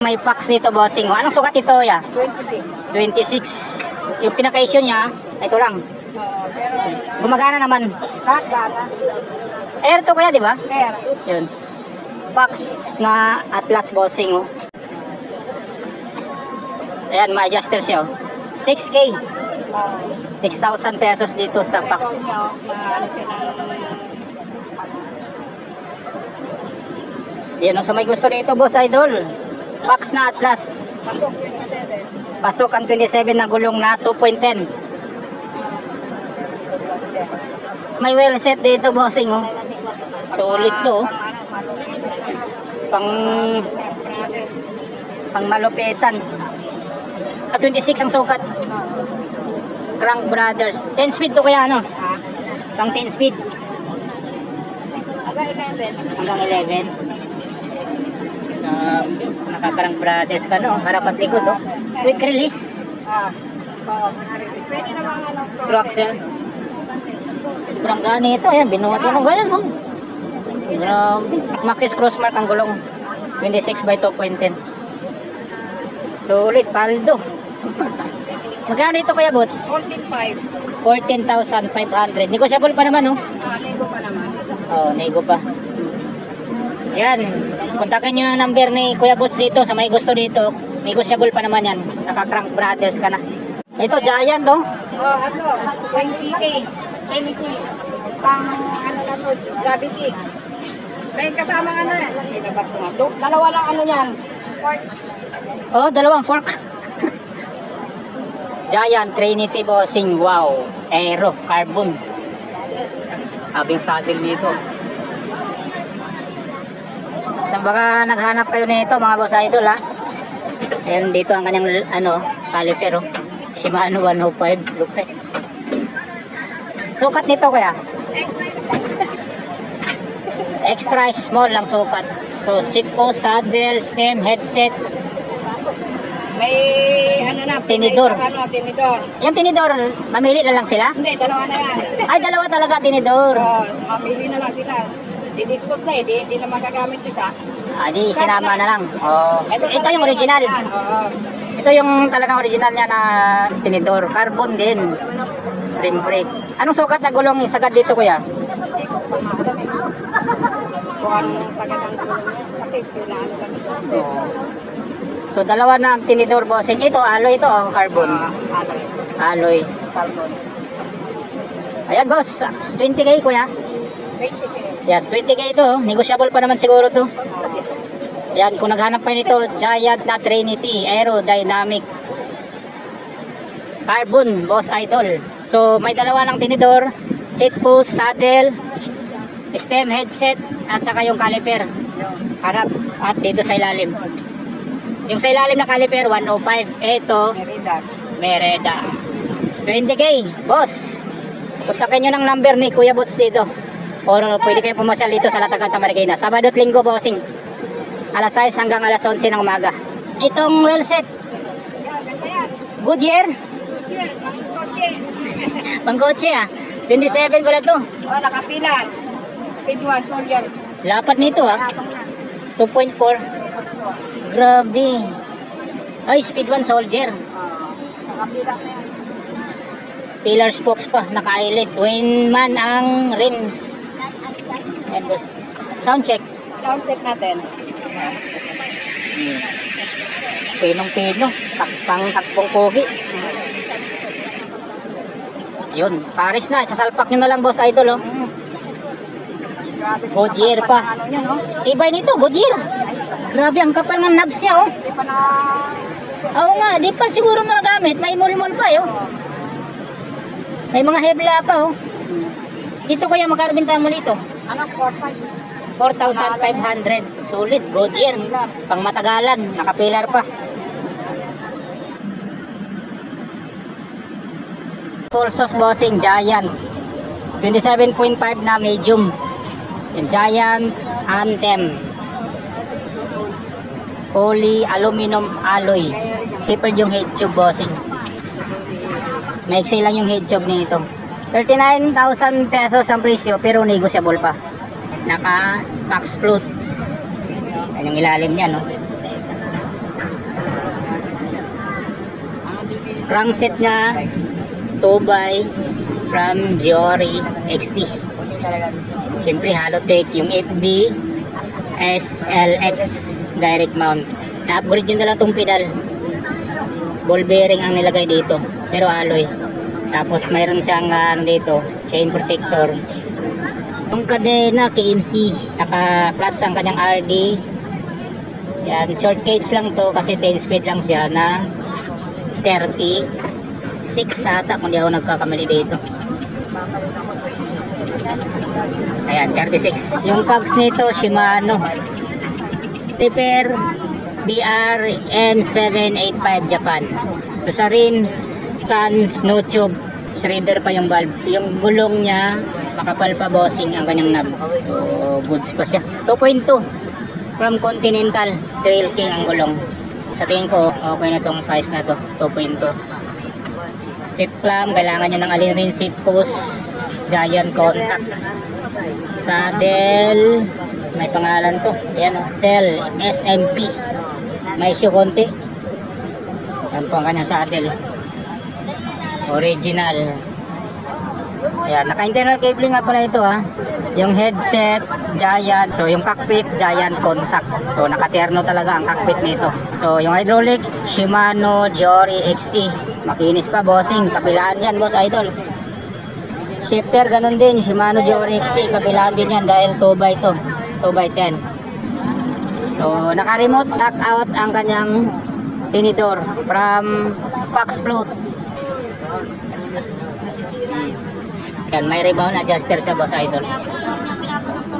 May packs dito, bossing. Anong sukat ito, ya? 26. 26. Yung pinaka-issue niya, ito lang. Pero Gumagana naman. gana. Air to kaya, di ba? Air. Yun. Packs na Atlas, bossing. Oh. Ayan, may adjuster siya. Oh. 6K. 6,000 pesos dito sa packs. Yan, sa may gusto nito, boss idol. Packs na Atlas. Pasok 27. Pasok ang 27 na gulong na 2.10. May well set dito, bossing. Oh. Solid to. Oh. Pang malupitan. 26 ang sukat. Crank Brothers. 10 speed to kaya, ano? Pang 10 speed. Hanggang 11. Naka-Crank Brothers ka, no? Harap at likod, no? Quick release. Pwede naman Traxel. Sobrang gani ito. Ayan, binuhat mo ng ganyan, no? Grabe. Maxis crossmark ang gulong. 26 by 2.10. Solid, paldo. Magkano ito kaya, bots? 14.5. 14,500. Negotiable pa naman, no? Nego pa naman. Oh, nego pa. Yan. Kontakin nyo yung number ni Kuya Bots dito sa may gusto dito. Negotiable pa naman yan. Naka-Crank Brothers ka na. Ito, Giant, no? Oh, ano? 20K. 10K. Pang ano na to? Gravity. May kasama ano yan? Ilabas ko nga. Dalawa lang ano yan. Oh, dalawang fork. Giant Trinity, bossing. Wow. Aero, carbon. Abing saddle dito. Sa baka naghanap kayo nito, mga boss idol, ha? Ayan, dito ang kanyang, ano, caliper, oh. Shimano 105, lupit. Sukat nito, kuya? Extra small lang sukat. So, seat post, saddle, stem, headset. May ano na. Tinidor. Ano, tinidor. Yung tinidor, mamili na lang sila? Hindi, dalawa na yan. Ay, dalawa talaga tinidor. Oh, mamili na lang sila. Di-dispose na eh, di na magagamit isa. Ah, di sinama na lang. Oh. Ito yung original. Oo. Ito yung talagang original niya na tinidor. Carbon din. Rim brake. Anong sukat na gulong isagad dito, kuya? Kung anong sagad ang gulong niya. Kasi kailangan kami. Oh. So, dalawa na ang tinidor, bossing. Ito, alloy ito, oh, carbon. Alloy. Carbon. Ayan, boss. 20K, kuya. 20K. Yan, 20K ito. Oh. Negotiable pa naman siguro to. Yan, kung naghanap pa nito, Giant na Trinity, aerodynamic. Carbon, boss idol. So, may dalawa ng tinidor, seat post, saddle, stem, headset, at saka yung caliper. Harap at dito sa ilalim. Yung sa ilalim na caliper, 105. Ito, Merida. 20K, boss. Kontakin nyo ng number ni Kuya Bots dito. O pwede kayo pumasyal dito sa Latagan sa Marikina. Sabado at Linggo, bossing. Alas 6 hanggang alas 11 ng umaga. Itong well set. Goodyear. Pangkotse, ah. 27 pala to. Oh, nakapilan. Speed 1, soldiers. Lapat nito, ah. 2.4. Grabe. Ay, speed 1 soldier. Nakapilan na yan. Pillar spokes pa, naka-eyelet. Twin man ang rims. And sound check. Sound check natin. Pinong-pino. Takpong pogi. Yun, Paris na. Sasalpak nyo na lang, boss idol, oh. Goodyear pa. Ano niya, no? Ibay nito, Goodyear. Grabe, ang kapal ng knobs niya, oh. Hindi pa na... Oo nga, di pa siguro magagamit. May mulmul pa, oh. May mga hebla pa, oh. Dito kaya magkarbinta mo dito? Ano, 4.5. 4,500. Solid, Goodyear. Pang matagalan, nakapilar pa. Full sauce, bossing, Giant. 27.5 na medium. Yung Giant Anthem. Fully aluminum alloy. Tapered yung head tube, bossing. Maiksi lang yung head tube nito. 39,000 pesos ang presyo pero negotiable pa. Naka max float. Yan yung ilalim niya, no? Crankset niya 2x from Giori XT. Siyempre Halotech, yung FD SLX direct mount. Na-upgrade yun na lang itong pedal. Ball bearing ang nilagay dito, pero alloy. Tapos mayroon siyang dito, chain protector. Yung kadena KMC, naka-flats ang kanyang RD. Yan, short cage lang to kasi 10 speed lang siya na 36 ata kung di ako nagkakamali dito. Ayan, 36. Yung cogs nito Shimano Repair BR M785 Japan. So sa rims, stands, no tube, shredder pa yung valve. Yung gulong niya makapal pa bossing ang kanyang knob. So goods pa siya. 2.2 from Continental Trail King ang gulong. Sa tingin ko okay na tong size na to, 2.2. Seat clamp, kailangan nyo ng alin rin seat post, giant contact. Saddle, may pangalan to, ayan o, Cell SMP, may issue konti. Yan po ang kanyang saddle, original. Ayan, naka-internal cabling nga pala ito ha. Yung headset, giant. So yung cockpit, giant contact. So nakaterno talaga ang cockpit nito. So yung hydraulic, Shimano Giori XT. Makinis pa bossing, kabilaan yan boss idol. Shifter ganun din, Shimano Giori XT, kabilaan din yan dahil 2x to, 2x10. So naka-remote lock out ang kanyang tinidor from Fox Float. Yan, may rebound adjuster sa boss idol.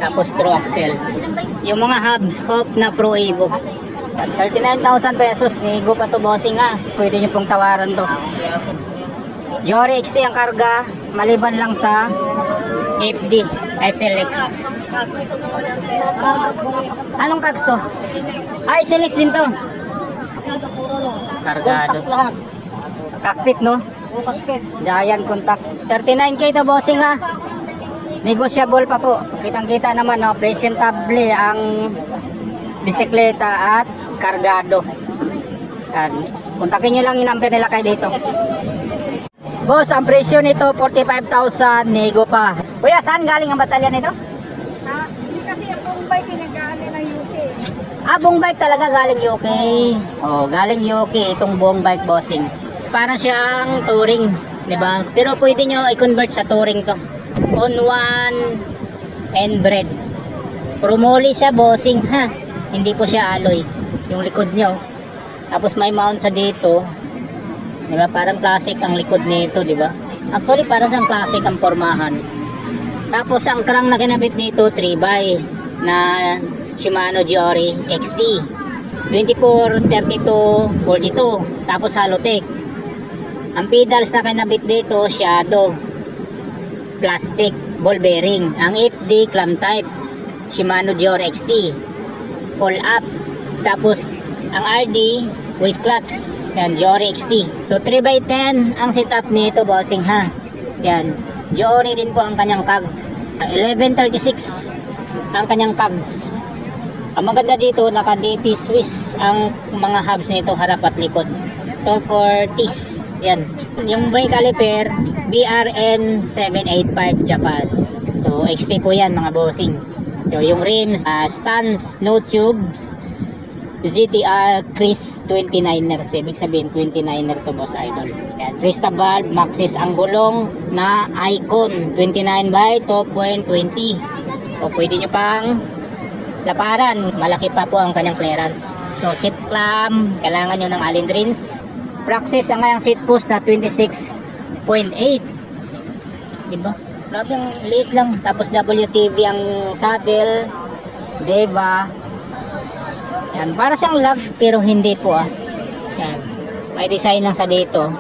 Tapos through axle. Yung mga hubs, Hope na Pro Evo. 39,000 pesos, nigo pa to bossing ha. Pwede nyo pong tawaran to. Giori XT ang karga, maliban lang sa FD SLX. Anong cogs to? Ay, SLX din to. Kargado. Cockpit no? Giant contact. 39k to bossing ha. Negosyable pa po. Kitang-kita naman no, presentable ang bisikleta at kargado. Yan. Kontakin nyo lang yung number nila kayo dito. Boss, ang presyo nito 45,000, nego pa. Kuya, saan galing ang batalyan nito? Hindi kasi ang buong bike nag-aano ng UK. Buong bike talaga galing UK. Oh, galing UK itong buong bike bossing. Para siyang touring, 'di ba? Pero pwede nyo i-convert sa touring to. On one and bread. Promoli siya bossing ha. Hindi po siya alloy. Yung likod nyo. Tapos may mount sa dito. 'Di ba? Parang plastic ang likod nito, 'di ba? Actually parang sang plastic ang pormahan. Tapos ang crank na kinabit nito 3x na Shimano Giori XT. 24, 32, 42. Tapos Halotech. Ang pedals na kinabit dito Shadow. Plastic ball bearing. Ang FD clamp type Shimano Giori XT full up. Tapos ang RD with clutch yan, Giori XT. So 3x10 ang setup nito bossing ha. Yan, Giori din po ang kanyang cogs. 1136 ang kanyang cogs. Ang maganda dito, naka DT Swiss ang mga hubs nito, harap at likod. To for TIS. Yan. Yung brake caliper, BRN 785 Japan. So, XT po yan mga bossing. So, yung rims, stands, no tubes, ZTR Chris 29er. So, ibig sabihin, 29er to boss idol. Yan. Crystal valve, Maxxis ang gulong na Icon 29 by 2.20. So, pwede nyo pang laparan. Malaki pa po ang kanyang clearance. So, seat clamp, kailangan nyo ng allen rings. Praxis ang kanyang seat post na 26.8. Diba? Grabe yung liit lang. Tapos WTV ang saddle. Deva. Yan. Para siyang lug pero hindi po ah. Yan. May design lang sa dito.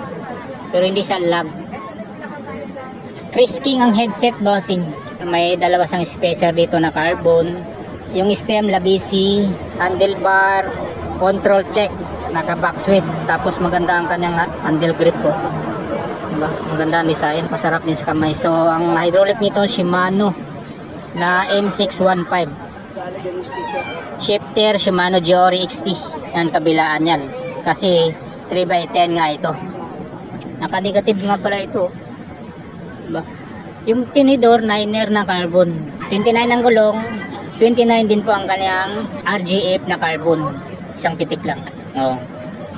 Pero hindi siya lug. Chris King ang headset bossing. May dalawa sang spacer dito na carbon. Yung stem Labisi. Handlebar. Control check. Naka back sweep. Tapos maganda ang kanyang handle grip ko. Diba? Maganda ang design. Masarap din sa kamay. So ang hydraulic nito Shimano na M615. Shifter Shimano Giori XT. Yan kabilaan yan. Kasi 3x10 nga ito. Naka-negative nga pala ito. Diba? Yung tinidor, 9er na carbon. 29 ang gulong, 29 din po ang kanyang RGF na carbon. Isang pitik lang. Oh.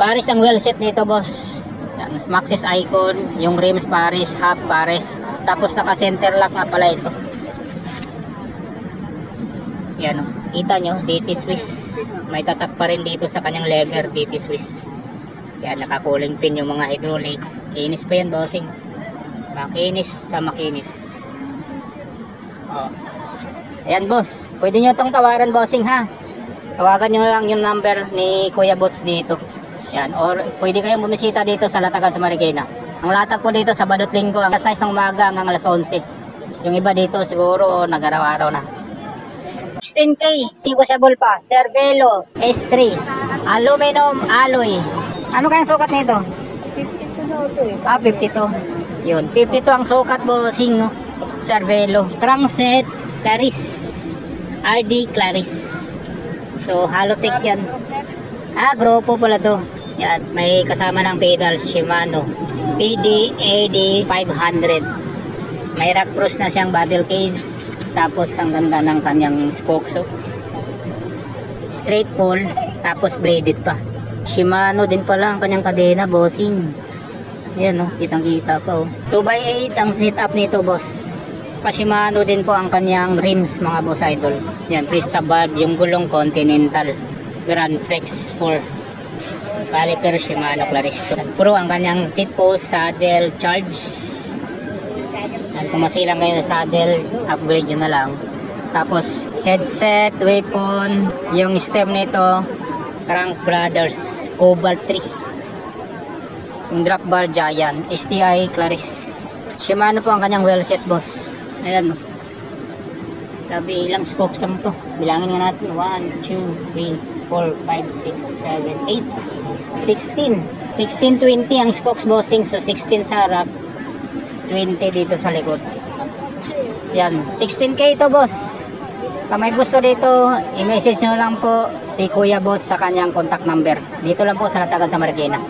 Pares ang wheel set nito, boss. Yan, Maxxis Icon, yung rims pares, half pares. Tapos naka-center lock nga pala ito. Yan, oh. Kita nyo, DT Swiss. May tatak pa rin dito sa kanyang lever, DT Swiss. Yan, naka-cooling pin yung mga hydraulic. Kinis pa yan, bossing. Makinis sa makinis. Oh. Ayan, boss. Pwede nyo itong tawaran, bossing, ha. Tawagan nyo lang yung number ni Kuya Bots dito. Yan. Or pwede kayong bumisita dito sa Latagan sa Marikina. Ang latag po dito sa Badot Linggo, ang size ng umaga hanggang alas 11. Yung iba dito siguro nag-araw-araw na. 16K, negotiable pa. Cervelo S3, aluminum alloy. Ano kayang sukat nito? 52 na ito eh. 52. Yun, 52 ang sukat, bossing, no? Cervelo. Trunk-set, Claris. RD Claris. So, Halotech yan. Grupo pala to. Yan, may kasama ng pedals, Shimano. PD-AD 500. May rack brush na siyang battle cage. Tapos, ang ganda ng kanyang spokes. So, straight pull, tapos braided pa. Shimano din pala ang kanyang kadena, bossing. Ayan, no, kitang-kita pa, oh. 2x8 ang setup nito, boss. Pa-Shimano din po ang kanyang rims, mga boss idol. Yan, Prista valve, yung gulong Continental. Grand Flex 4. Caliper Shimano Claris. Pro ang kanyang seat post, saddle, charge. Yan, kung masilang kayo sa saddle, upgrade nyo na lang. Tapos, headset, weapon, yung stem nito, Crank Brothers, Cobalt 3. Yung drop bar Giant, STI Claris. Shimano po ang kanyang wheel set, boss. Ayan, no. Sabi ilang spokes lang to. Bilangin nga natin. 1, 2, 3, 4, 5, 6, 7, 8, 16. 16, 20 ang spokes, bossing. So 16 sa harap, 20 dito sa likod. Yan, 16K ito, boss. Sa may gusto dito, i-message nyo lang po si Kuya Bot sa kanyang contact number. Dito lang po sa Latagan sa Marikina.